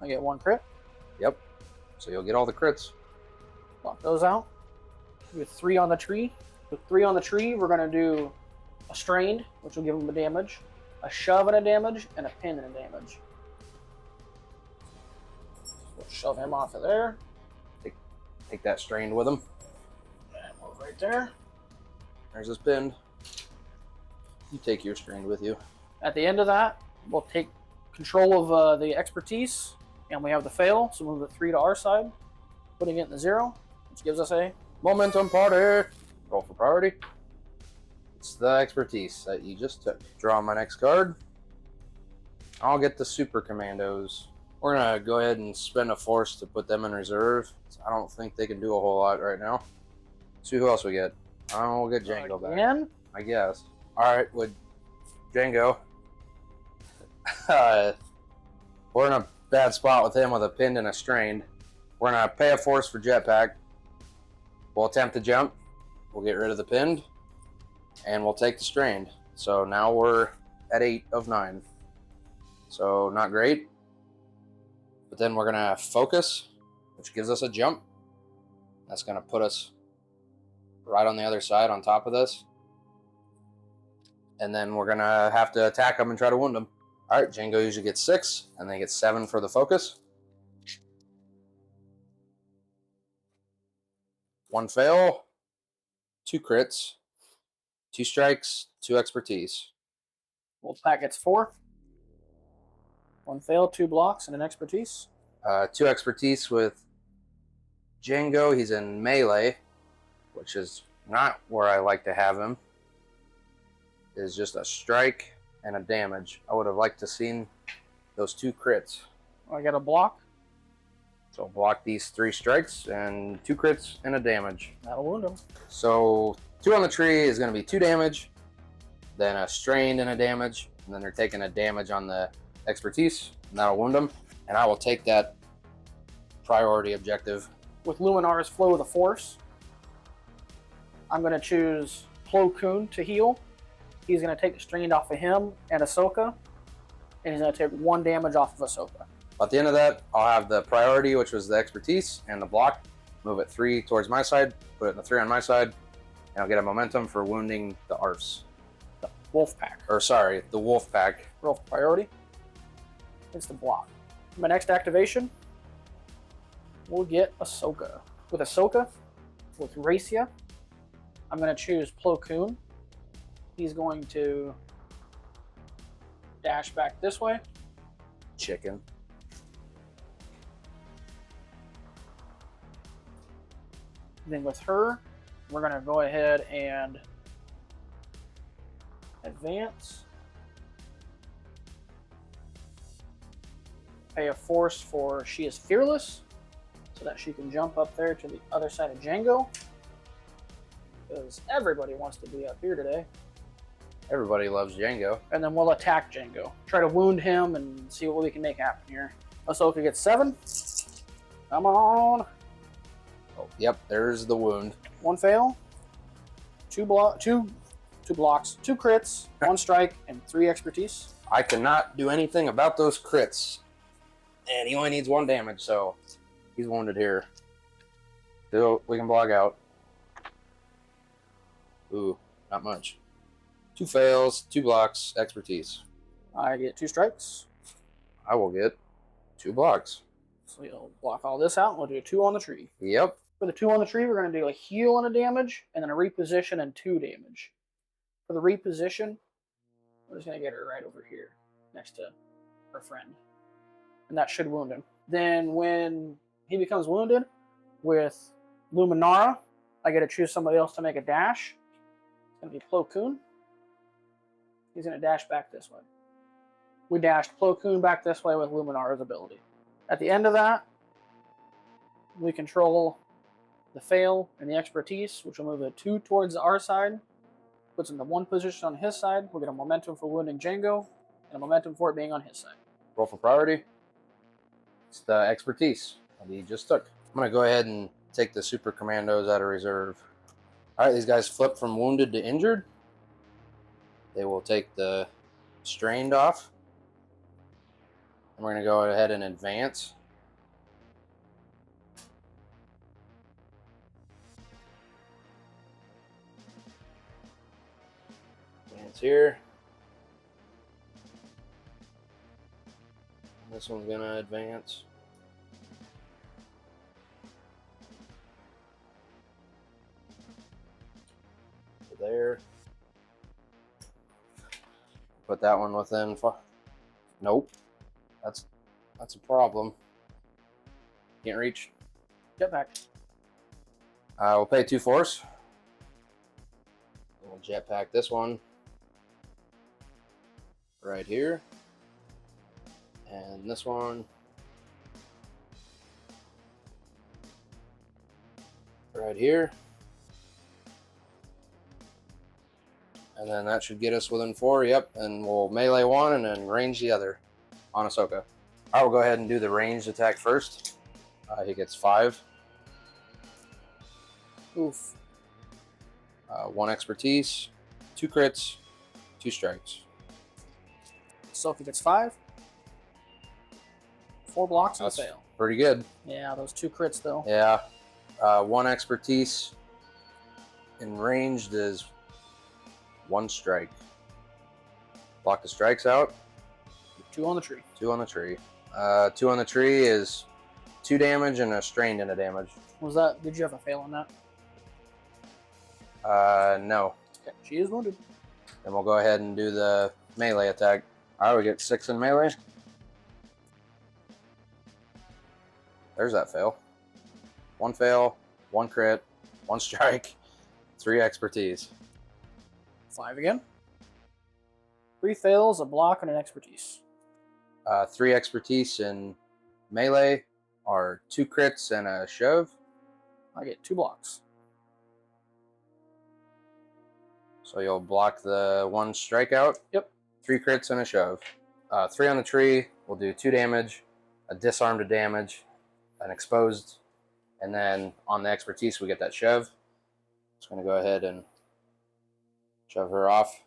I get 1 crit. Yep. So you'll get all the crits. Block those out. With 3 on the tree. With 3 on the tree, we're going to do a strained, which will give him a damage, a shove and a damage, and a pin and a damage. We'll shove him off of there. Take that strained with him. And move right there. There's his pinned. You take your strained with you. At the end of that, we'll take control of the expertise, and we have the fail, so move the 3 to our side, putting it in the 0, which gives us a momentum party. Roll for priority. It's the expertise that you just took. Draw my next card. I'll get the super commandos. We're gonna go ahead and spend a force to put them in reserve. I don't think they can do a whole lot right now. See who else we get. We'll get Django back. Again? I guess. Alright, with Django. We're in a bad spot with him with a pinned and a strained. We're gonna pay a force for jetpack. We'll attempt to jump. We'll get rid of the pinned. And we'll take the strained. So now we're at 8 of 9. So not great. But then we're gonna focus, which gives us a jump. That's gonna put us right on the other side on top of this. And then we're gonna have to attack them and try to wound them. Alright, Django usually gets 6, and then he gets 7 for the focus. 1 fail, 2 crits, 2 strikes, 2 expertise. Wolfpack gets 4. 1 fail, 2 blocks, and an expertise. 2 expertise with Django. He's in melee, which is not where I like to have him. Is just a strike and a damage. I would have liked to seen those 2 crits. I get a block. So block these 3 strikes and 2 crits and a damage. That'll wound him. So 2 on the tree is going to be 2 damage, then a strained and a damage, and then they're taking a damage on the expertise, and that'll wound them. And I will take that priority objective. With Luminar's Flow of the Force, I'm going to choose Plo Koon to heal. He's going to take the strained off of him and Ahsoka, and he's going to take 1 damage off of Ahsoka. At the end of that, I'll have the priority, which was the expertise, and the block. Move it 3 towards my side, put it in the 3 on my side, and I'll get a momentum for wounding the ARFs. The Wolfpack. Or sorry, the Wolfpack. Roll for priority. It's the block. My next activation, we'll get Ahsoka. With Ahsoka, with Racia, I'm going to choose Plo Koon. He's going to dash back this way. Chicken. Then with her, we're going to go ahead and advance. Pay a force for She is Fearless, so that she can jump up there to the other side of Django. Because everybody wants to be up here today. Everybody loves Django. And then we'll attack Django. Try to wound him and see what we can make happen here. Ahsoka gets 7. Come on. Oh, yep, there's the wound. 1 fail. 2 blocks, 2 crits, 1 strike, and 3 expertise. I cannot do anything about those crits. And he only needs 1 damage, so he's wounded here. Still, we can block out. Ooh, not much. 2 fails, 2 blocks, expertise. I get 2 strikes. I will get 2 blocks. So we'll block all this out, and we'll do a 2 on the tree. Yep. For the 2 on the tree, we're going to do a heal and a damage, and then a reposition and 2 damage. For the reposition, we're just going to get her right over here, next to her friend. And that should wound him. Then when he becomes wounded, with Luminara, I get to choose somebody else to make a dash. It's going to be Plo Koon. He's going to dash back this way. We dashed Plo Koon back this way with Luminara's ability. At the end of that, we control the fail and the expertise, which will move a 2 towards our side. Puts him to 1 position on his side. We'll get a momentum for wounding Django, and a momentum for it being on his side. Roll for priority. It's the expertise that he just took. I'm going to go ahead and take the Super Commandos out of reserve. Alright, these guys flip from wounded to injured. They will take the strained off. And we're going to go ahead and advance. Advance here. And this one's going to advance. There. Put that one within. Nope. That's a problem. Can't reach. Get back. We'll pay 2 force. We'll jetpack this one right here, and this one right here. And then that should get us within 4, yep. And we'll melee 1 and then range the other on Ahsoka. I will go ahead and do the ranged attack first. He gets 5. Oof. 1 expertise, 2 crits, 2 strikes. Ahsoka gets 5. 4 blocks and a fail. Pretty good. Yeah, those 2 crits though. Yeah. 1 expertise in ranged is 1 strike. Block the strikes out. 2 on the tree. 2 on the tree. 2 on the tree is 2 damage and a strained into damage. Was that? Did you have a fail on that? No. Okay, she is wounded. Then we'll go ahead and do the melee attack. Alright, we get 6 in melee. There's that fail. 1 fail, 1 crit, 1 strike, 3 expertise. 5 again. 3 fails, a block, and an expertise. 3 expertise in melee are 2 crits and a shove. I get 2 blocks. So you'll block the 1 strikeout. Yep. 3 crits and a shove. 3 on the tree will do 2 damage, a disarm to damage, an exposed, and then on the expertise we get that shove. Just going to go ahead and shove her off.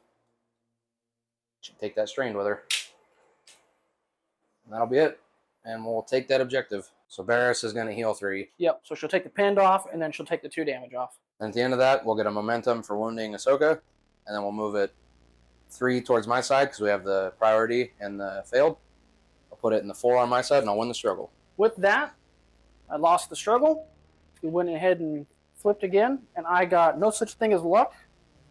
She'll take that strained with her. And that'll be it. And we'll take that objective. So Barris is going to heal 3. Yep, so she'll take the pinned off, and then she'll take the 2 damage off. And at the end of that, we'll get a momentum for wounding Ahsoka. And then we'll move it 3 towards my side, because we have the priority and the failed. I'll put it in the 4 on my side, and I'll win the struggle. With that, I lost the struggle. We went ahead and flipped again, and I got no such thing as luck,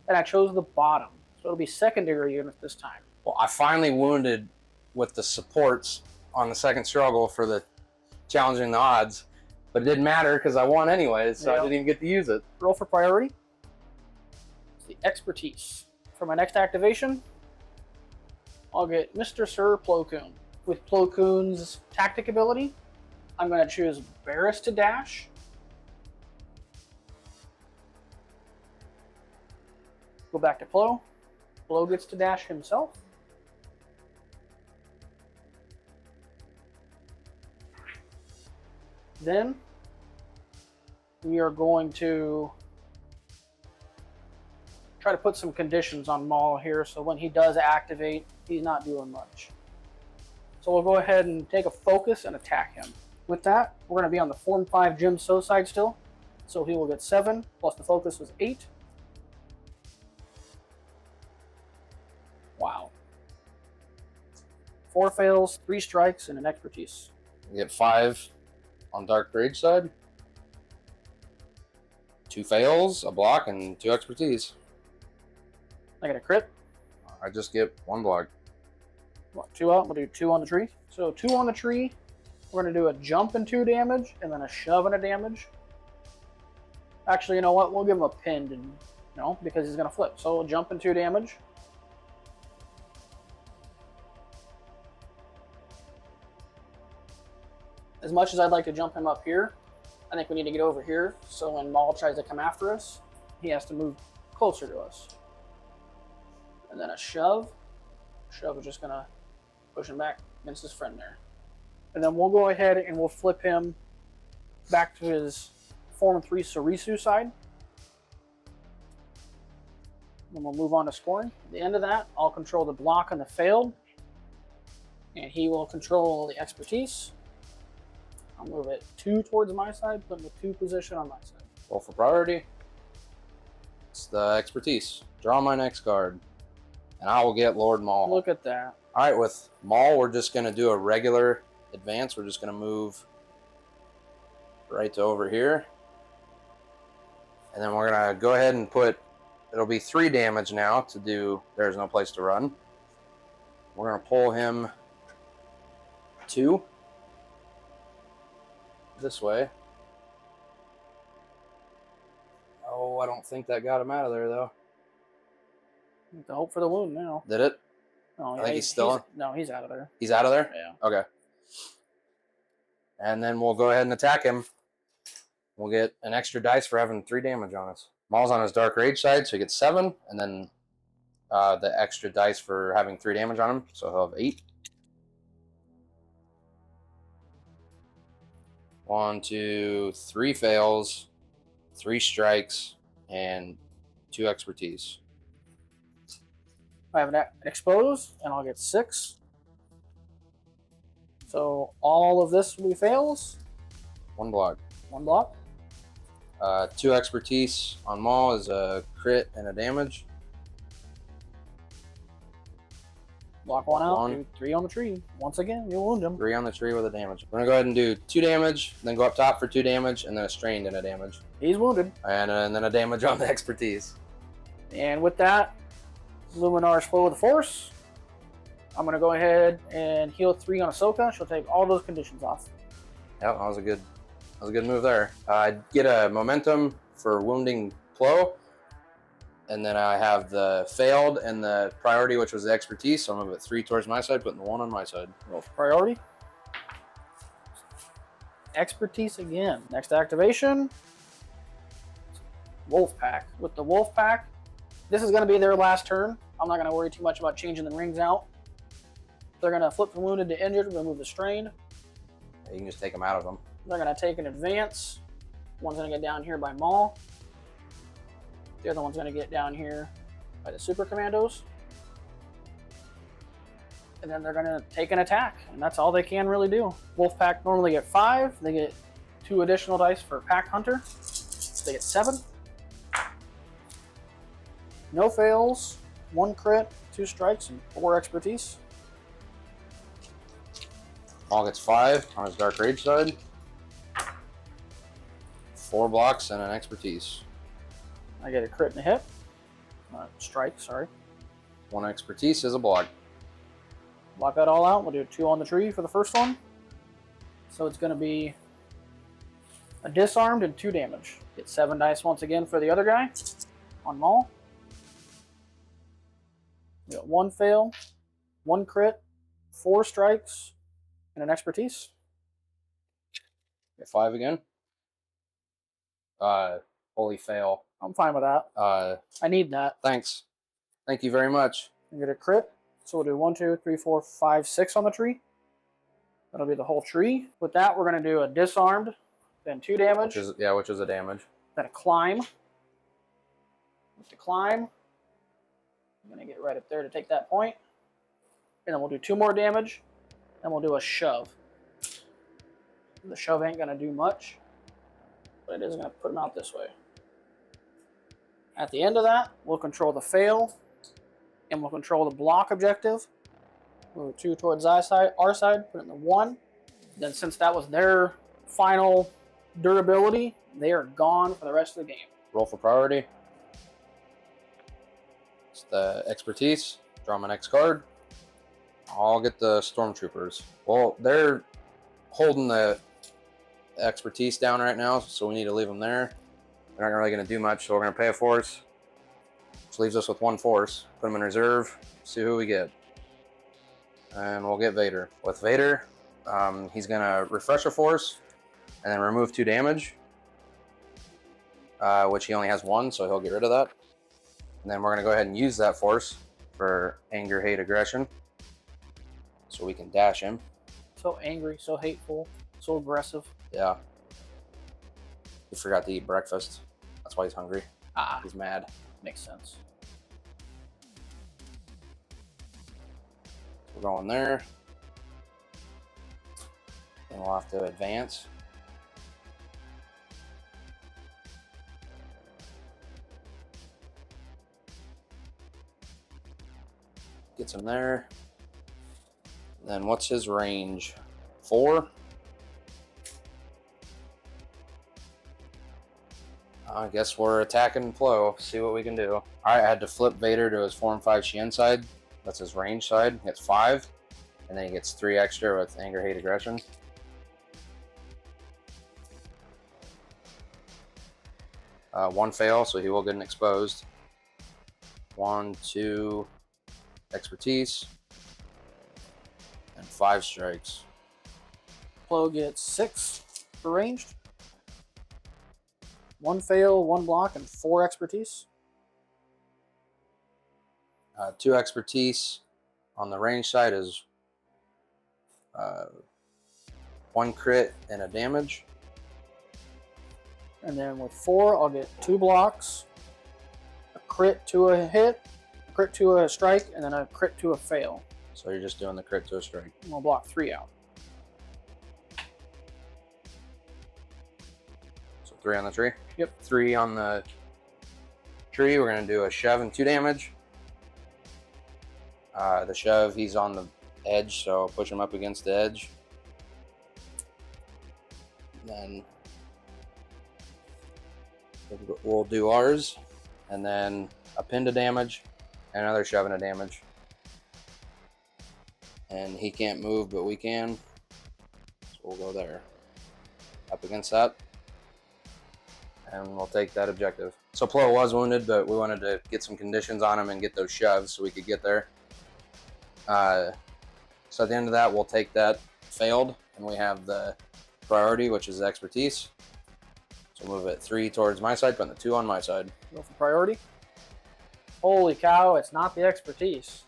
and I chose the bottom. So it'll be secondary unit this time. Well, I finally wounded with the supports on the second struggle for the challenging the odds, but it didn't matter because I won anyways, so I didn't even get to use it. Roll for priority. It's the expertise. For my next activation, I'll get Mr. Sir Plo Koon. With Plo Koon's tactic ability, I'm going to choose Barris to dash. Go back to Plo. Plo gets to dash himself. Then we are going to try to put some conditions on Maul here so when he does activate, he's not doing much. So we'll go ahead and take a focus and attack him. With that, we're going to be on the Form 5 Jim So side still. So he will get 7, plus the focus was 8. Wow. 4 fails, 3 strikes, and an expertise. You get 5 on Dark Rage side. 2 fails, a block, and 2 expertise. I get a crit. I just get 1 block. What, 2 out? We'll do 2 on the tree. So 2 on the tree. We're going to do a jump and 2 damage, and then a shove and a damage. Actually, you know what? We'll give him a pinned, and because he's going to flip. So we'll jump and 2 damage. As much as I'd like to jump him up here, I think we need to get over here. So when Maul tries to come after us, he has to move closer to us. And then a shove. Shove is just going to push him back against his friend there. And then we'll go ahead and we'll flip him back to his Form 3 Sarisu side. Then we'll move on to scoring. At the end of that, I'll control the block on the failed. And he will control the expertise. I'll move it 2 towards my side, put him in 2 position on my side. Roll for priority. It's the expertise. Draw my next card. And I will get Lord Maul. Look at that. Alright, with Maul, we're just going to do a regular advance. We're just going to move right to over here. And then we're going to go ahead and put, it'll be 3 damage now to do There's No Place to Run. We're going to pull him 2 this way. Oh, I don't think that got him out of there, though. The hope for the wound now. Did it? No, I think he's still in. No, he's out of there. He's out of there? Yeah. Okay. And then we'll go ahead and attack him. We'll get an extra dice for having 3 damage on us. Maul's on his Dark Rage side, so he gets 7. And then the extra dice for having 3 damage on him, so he'll have 8. 1, 2, 3 fails, 3 strikes, and 2 expertise. I have an expose, and I'll get 6. So all of this will be fails. 1 block. 1 block. 2 expertise on Maul is a crit and a damage. Block 1 out. 1. Do 3 on the tree. Once again, you'll wound him. 3 on the tree with a damage. We're going to go ahead and do 2 damage, then go up top for 2 damage, and then a strained and a damage. He's wounded. And then a damage on the expertise. And with that, Luminar's Flow of the Force. I'm going to go ahead and heal 3 on Ahsoka. She'll take all those conditions off. Yep, that was a good move there. I get a momentum for wounding Plo, and then I have the failed and the priority, which was the expertise. So I'm going to put 3 towards my side, putting the 1 on my side. Roll for priority. Expertise again. Next activation. Wolf Pack. With the Wolf Pack, this is going to be their last turn. I'm not going to worry too much about changing the rings out. They're going to flip from wounded to injured, remove the strain. You can just take them out of them. They're going to take an advance. One's going to get down here by Maul. The other one's going to get down here by the Super Commandos. And then they're going to take an attack. And that's all they can really do. Wolfpack normally get 5. They get 2 additional dice for Pack Hunter. They get 7. No fails. 1 crit, 2 strikes, and 4 expertise. Maul gets 5 on his Dark Rage side. 4 blocks and an expertise. I get a crit and a hit. Strike, sorry. 1 expertise is a block. Block that all out. We'll do 2 on the tree for the first one. So it's going to be a disarmed and 2 damage. Get 7 dice once again for the other guy on Maul. We got 1 fail, 1 crit, 4 strikes, and an expertise. Get 5 again. Holy fail. I'm fine with that. I need that. Thanks. Thank you very much. And get a crit. So we'll do 1, 2, 3, 4, 5, 6 on the tree. That'll be the whole tree. With that, we're going to do a disarmed, then 2 damage. Which is a damage. Then a climb. With the climb, I'm going to get right up there to take that point. And then we'll do 2 more damage. And we'll do a shove. The shove ain't going to do much, but it is going to put him out this way. At the end of that, we'll control the fail, and we'll control the block objective. Move 2 towards our side, put it in the 1. Then since that was their final durability, they are gone for the rest of the game. Roll for priority. It's the expertise. Draw my next card. I'll get the stormtroopers. Well, they're holding the expertise down right now, so we need to leave them there. They're not really going to do much, so we're going to pay a force. Which leaves us with 1 force. Put them in reserve. See who we get. And we'll get Vader. With Vader, he's going to refresh a force and then remove 2 damage, which he only has 1, so he'll get rid of that. And then we're going to go ahead and use that force for anger, hate, aggression, so we can dash him. So angry, so hateful, so aggressive. Yeah. He forgot to eat breakfast. That's why he's hungry. He's mad. Makes sense. We're going there. Then we'll have to advance. Gets him there. Then what's his range? 4? I guess we're attacking Plo. See what we can do. Alright, I had to flip Vader to his Form 5 Xian side. That's his range side. He gets 5. And then he gets 3 extra with anger, hate, aggression. One fail, so he will get an exposed. 1, 2, expertise. And 5 strikes. Plo gets 6 for ranged. 1 fail, 1 block, and 4 expertise. 2 expertise on the range side is 1 crit and a damage. And then with 4, I'll get 2 blocks, a crit to a hit, a crit to a strike, and then a crit to a fail. So you're just doing the crit to a strike. And we'll block 3 out. So 3 on the tree? Yep. 3 on the tree. We're going to do a shove and 2 damage. The shove, he's on the edge, so I'll push him up against the edge. Then we'll do ours, and then a pin to damage, and another shove and a damage. And he can't move, but we can. So we'll go there. Up against that. And we'll take that objective. So Plo was wounded, but we wanted to get some conditions on him and get those shoves so we could get there. So at the end of that, we'll take that failed, and we have the priority, which is expertise. So move it 3 towards my side, put the 2 on my side. Go for priority. Holy cow, it's not the expertise.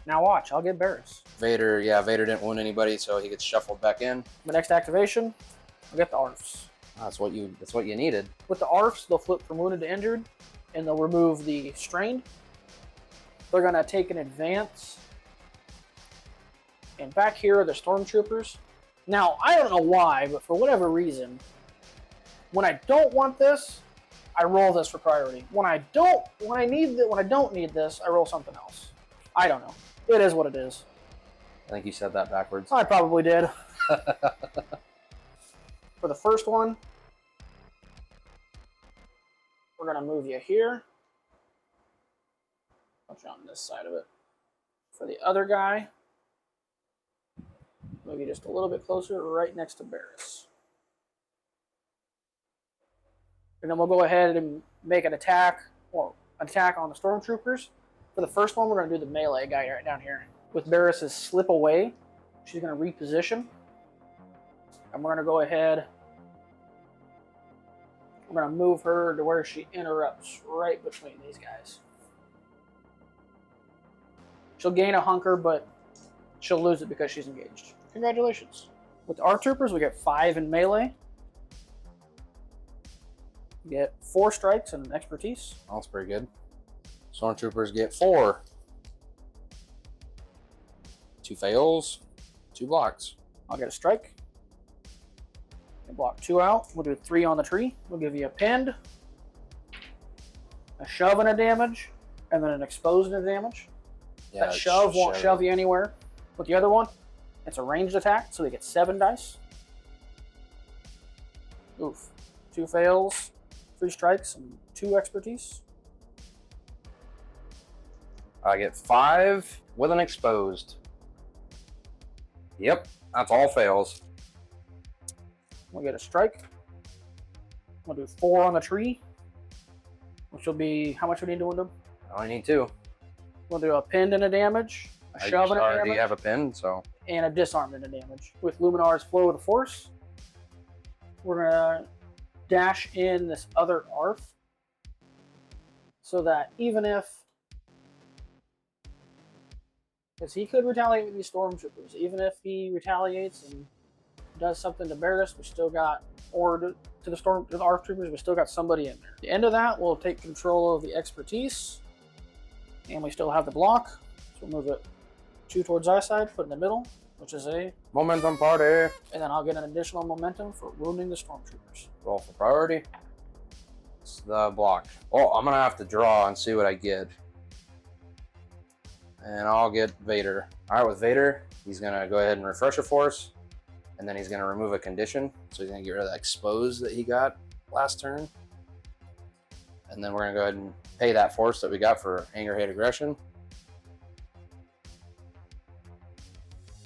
Now watch, I'll get embarrassed. Vader didn't wound anybody, so he gets shuffled back in. The next activation, I'll get the ARFs. That's what you needed. With the ARFs, they'll flip from wounded to injured, and they'll remove the strained. They're going to take an advance. And back here are the stormtroopers. Now, I don't know why, but for whatever reason, when I don't want this, I roll this for priority. When I don't need this, I roll something else. I don't know. It is what it is. I think you said that backwards. I probably did. For the first one, we're going to move you here. Put you on this side of it. For the other guy, Maybe just a little bit closer, right next to Barris. And then we'll go ahead and make an attack, or attack on the stormtroopers. For the first one, we're going to do the melee guy right down here. With Barris's slip away, she's going to reposition. And we're going to go ahead. We're going to move her to where she interrupts right between these guys. She'll gain a hunker, but she'll lose it because she's engaged. Congratulations. With our troopers, we get 5 in melee. We get 4 strikes and expertise. That's pretty good. Stormtroopers get 4. 2 fails, 2 blocks. I'll get a strike. And block 2 out. We'll do 3 on the tree. We'll give you a pinned, a shove and a damage, and then an exposed and a damage. Yeah, that shove won't shove you anywhere. With the other one, it's a ranged attack, so they get 7 dice. Oof. 2 fails, 3 strikes, and 2 expertise. I get 5 with an exposed. Yep, that's all fails. We'll get a strike. We'll do 4 on the tree, which will be, how much we need to wound them? I only need 2. We'll do a pinned and a damage, a shove and a damage. I already have a pin, so. And a disarmed and a damage. With Luminar's Flow of the Force, we're going to dash in this other ARF so that even if, because he could retaliate with these stormtroopers, even if he retaliates and does something to Barris, we still got, or to the ARF troopers, we still got somebody in there. At the end of that, we'll take control of the expertise, and we still have the block, so we'll move it 2 towards our side, put in the middle, which is a momentum party. And then I'll get an additional momentum for wounding the stormtroopers. Roll for priority. It's the block. Oh, I'm gonna have to draw and see what I get. And I'll get Vader. All right, with Vader, he's gonna go ahead and refresh a force, and then he's gonna remove a condition. So he's gonna get rid of that expose that he got last turn. And then we're gonna go ahead and pay that force that we got for anger, hate, aggression.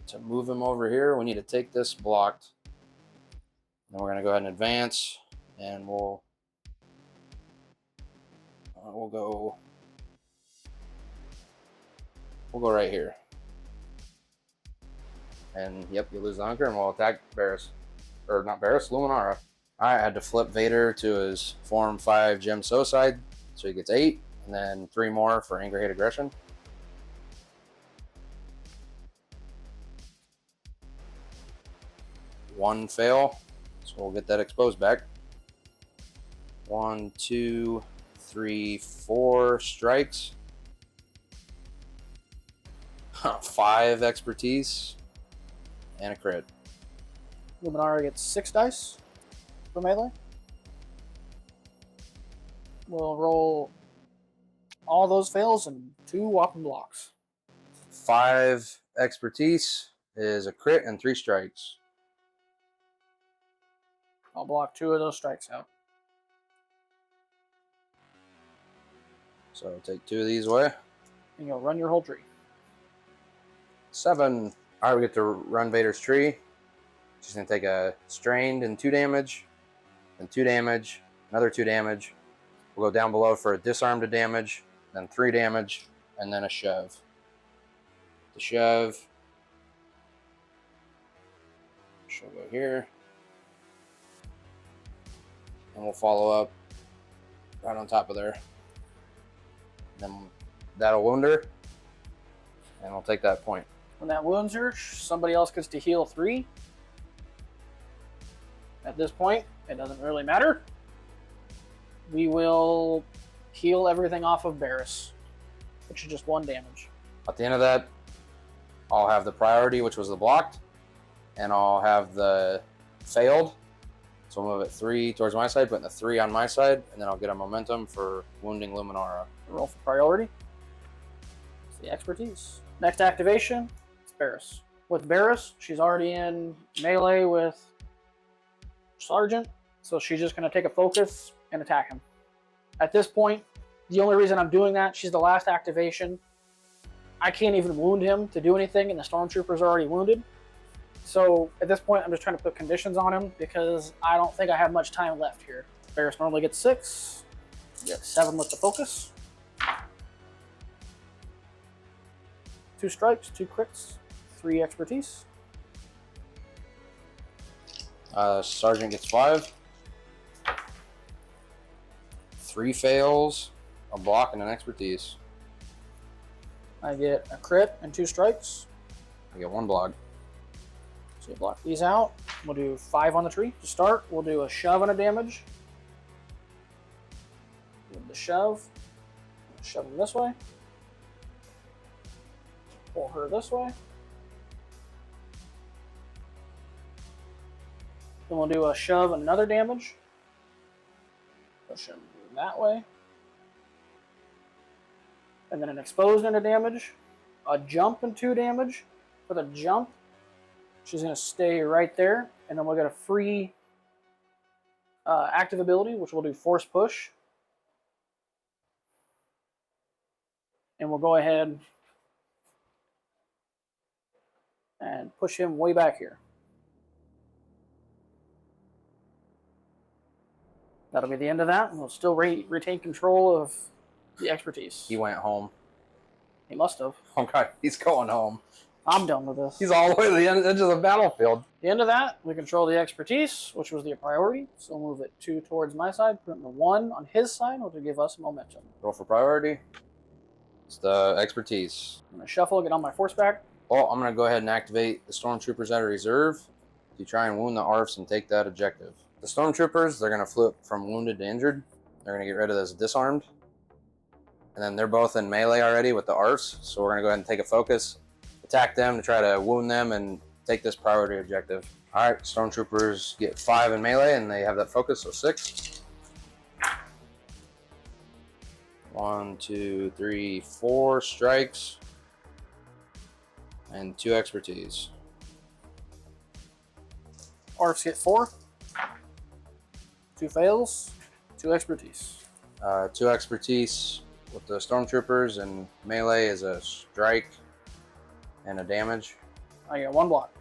To move him over here, we need to take this blocked. Then we're gonna go ahead and advance, and we'll go right here. And yep, you lose the hunker, and we'll attack Barris, or not Barris, Luminara. I had to flip Vader to his Form 5 Gem Suicide, so he gets 8, and then 3 more for anger, hate, aggression. One fail, so we'll get that exposed back. 1, 2, 3, 4 strikes. 5 expertise and a crit. Luminara gets 6 dice for melee. We'll roll all those fails and 2 whopping blocks. 5 expertise is a crit and 3 strikes. I'll block 2 of those strikes out. So take 2 of these away. And you'll run your whole tree. 7. All right, we get to run Vader's tree. She's gonna take a strained and 2 damage, and 2 damage, another 2 damage. We'll go down below for a disarmed damage, then 3 damage, and then a shove. The shove. She'll go here. And we'll follow up right on top of there. Then that'll wound her, and we'll take that point. When that wounds her, somebody else gets to heal 3. At this point, it doesn't really matter. We will heal everything off of Barris, which is just 1 damage. At the end of that, I'll have the priority, which was the blocked, and I'll have the failed. So I'll move it 3 towards my side, putting the 3 on my side, and then I'll get a momentum for wounding Luminara. Roll for priority. It's the expertise. Next activation, it's Barris. With Barris, she's already in melee with Sergeant, so she's just going to take a focus and attack him. At this point, the only reason I'm doing that, she's the last activation. I can't even wound him to do anything, and the Stormtroopers are already wounded. So at this point, I'm just trying to put conditions on him because I don't think I have much time left here. Ferris normally gets 6. You get 7 with the focus. 2 strikes, 2 crits, 3 expertise. Sergeant gets 5. 3 fails, a block, and an expertise. I get a crit and 2 strikes. I get 1 block. So you block these out. We'll do 5 on the tree to start. We'll do a shove and a damage. With the shove him this way. Pull her this way. Then we'll do a shove and another damage. Push him that way. And then an exposed and a damage. A jump and 2 damage. For the jump, she's going to stay right there. And then we'll get a free active ability, which we'll do force push. And we'll go ahead and push him way back here. That'll be the end of that. We'll still retain control of the expertise. He went home. He must have. Okay, he's going home. I'm done with this. He's all the way to the edge of the battlefield. At the end of that, we control the expertise, which was the priority. So we'll move it 2 towards my side, put it in the 1 on his side, which will give us momentum. Roll for priority. It's the expertise. I'm going to shuffle, get on my force back. Well, I'm going to go ahead and activate the stormtroopers out of reserve to try and wound the ARFs and take that objective. The stormtroopers, they're going to flip from wounded to injured. They're going to get rid of this disarmed. And then they're both in melee already with the ARFs, so we're going to go ahead and take a focus, attack them to try to wound them and take this priority objective. All right, stormtroopers get 5 in melee and they have that focus, so 6. 1, 2, 3, 4 strikes and 2 expertise. ARFs get 4. 2 fails, 2 expertise. 2 expertise with the stormtroopers, and melee is a strike and a damage. I get 1 block.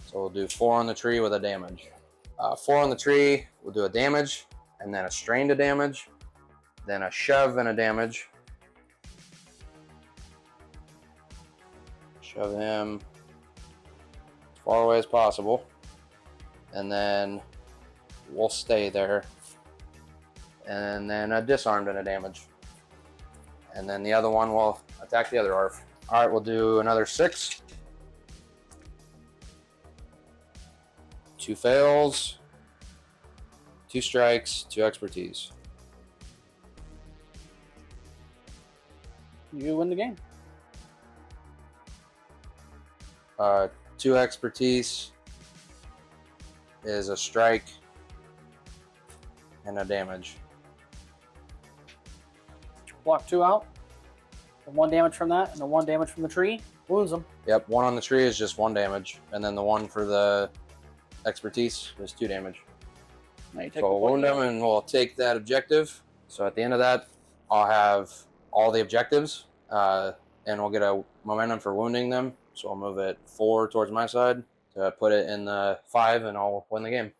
So we'll do 4 on the tree with a damage. 4 on the tree, we'll do a damage, and then a strain to damage, then a shove and a damage. Shove him as far away as possible, and then we'll stay there. And then a disarmed and a damage. And then the other one will attack the other ARF. All right, we'll do another 6. 2 fails, 2 strikes, 2 expertise. You win the game. 2 expertise is a strike and a damage. Block 2 out. The 1 damage from that, and the 1 damage from the tree wounds them. Yep, 1 on the tree is just 1 damage, and then the 1 for the expertise is 2 damage. Now you take So we'll wound them and we'll take that objective. So at the end of that, I'll have all the objectives, and we'll get a momentum for wounding them. So I'll move it 4 towards my side to put it in the 5, and I'll win the game.